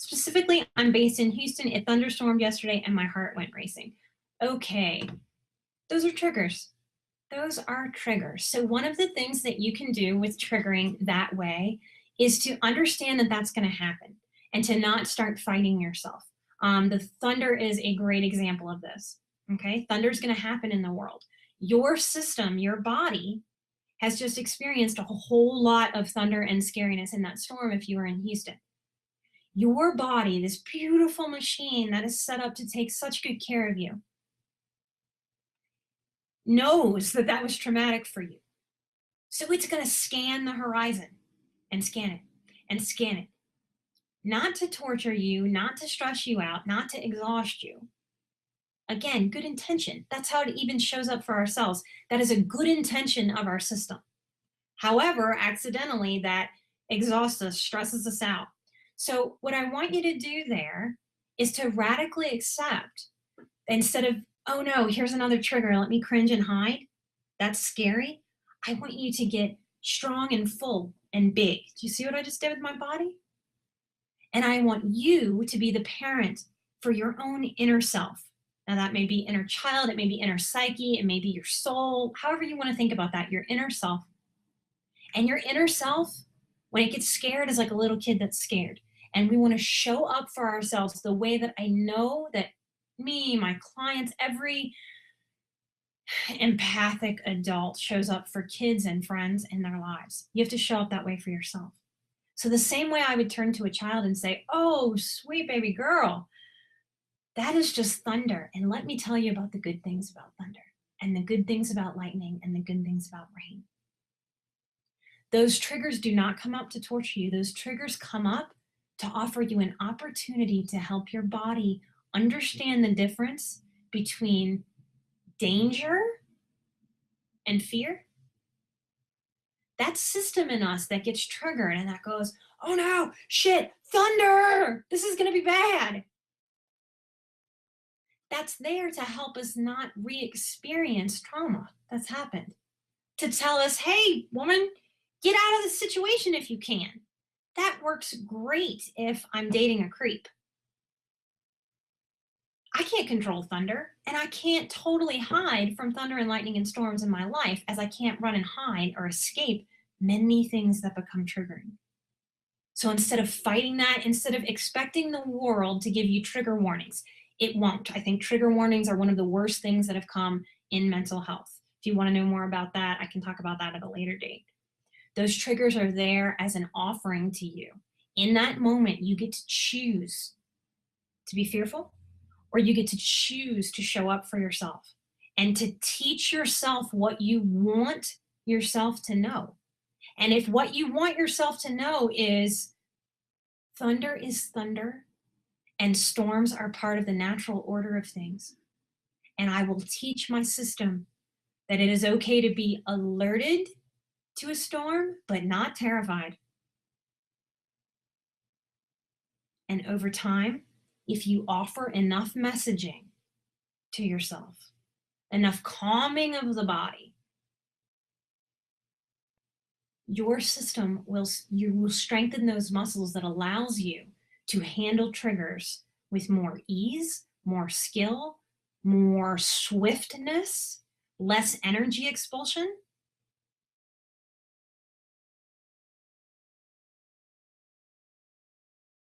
Specifically, I'm based in Houston. It thunderstormed yesterday and my heart went racing. Okay, those are triggers. Those are triggers. So one of the things that you can do with triggering that way is to understand that that's going to happen and to not start fighting yourself. The thunder is a great example of this. Okay, thunder is going to happen in the world. Your system, your body, has just experienced a whole lot of thunder and scariness in that storm if you were in Houston. Your body, this beautiful machine that is set up to take such good care of you, knows that that was traumatic for you. So it's going to scan the horizon and scan it and scan it. Not to torture you, not to stress you out, not to exhaust you. Again, good intention. That's how it even shows up for ourselves. That is a good intention of our system. However, accidentally, that exhausts us, stresses us out. So what I want you to do there is to radically accept, instead of, oh no, here's another trigger, let me cringe and hide. That's scary. I want you to get strong and full and big. Do you see what I just did with my body? And I want you to be the parent for your own inner self. Now that may be inner child, it may be inner psyche, it may be your soul, however you want to think about that, your inner self. And your inner self, when it gets scared, is like a little kid that's scared. And we want to show up for ourselves the way that I know that me, my clients, every empathic adult shows up for kids and friends in their lives. You have to show up that way for yourself. So the same way I would turn to a child and say, oh, sweet baby girl, that is just thunder. And let me tell you about the good things about thunder and the good things about lightning and the good things about rain. Those triggers do not come up to torture you. Those triggers come up to offer you an opportunity to help your body understand the difference between danger and fear. That system in us that gets triggered and that goes, oh no, shit, thunder, this is gonna be bad. That's there to help us not re-experience trauma that's happened. To tell us, hey, woman, get out of the situation if you can. That works great if I'm dating a creep. I can't control thunder, and I can't totally hide from thunder and lightning and storms in my life, as I can't run and hide or escape many things that become triggering. So instead of fighting that, instead of expecting the world to give you trigger warnings, it won't. I think trigger warnings are one of the worst things that have come in mental health. If you want to know more about that, I can talk about that at a later date. Those triggers are there as an offering to you. In that moment, you get to choose to be fearful, or you get to choose to show up for yourself and to teach yourself what you want yourself to know. And if what you want yourself to know is thunder is thunder and storms are part of the natural order of things, and I will teach my system that it is okay to be alerted to a storm, but not terrified. And over time, if you offer enough messaging to yourself, enough calming of the body, your system you will strengthen those muscles that allows you to handle triggers with more ease, more skill, more swiftness, less energy expulsion.